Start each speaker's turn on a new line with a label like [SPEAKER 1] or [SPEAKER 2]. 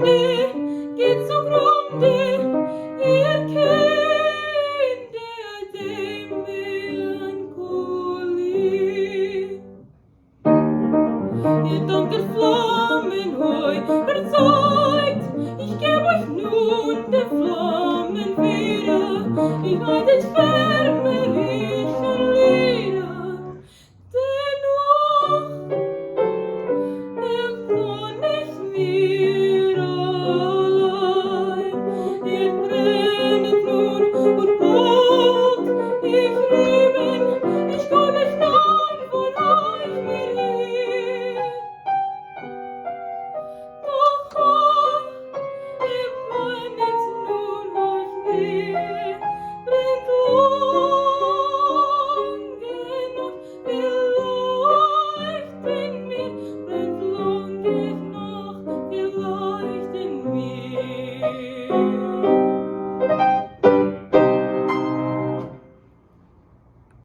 [SPEAKER 1] Stunde geht zugrunde, ihr kennt der alte Melancholie. Ihr dunkelt Flammen heu verzeugt, ich geb euch nun der Flammen wieder, ich haltet schwärmerischen Lieder, dennoch empfand ich mir allein. Ihr brennet nun und pocht, ich lieben, ich komm nicht an von euch mir her. Doch ach, empfandet nun euch wer, brennt lange noch, vielleicht in mir, brennt lange noch, vielleicht in mir.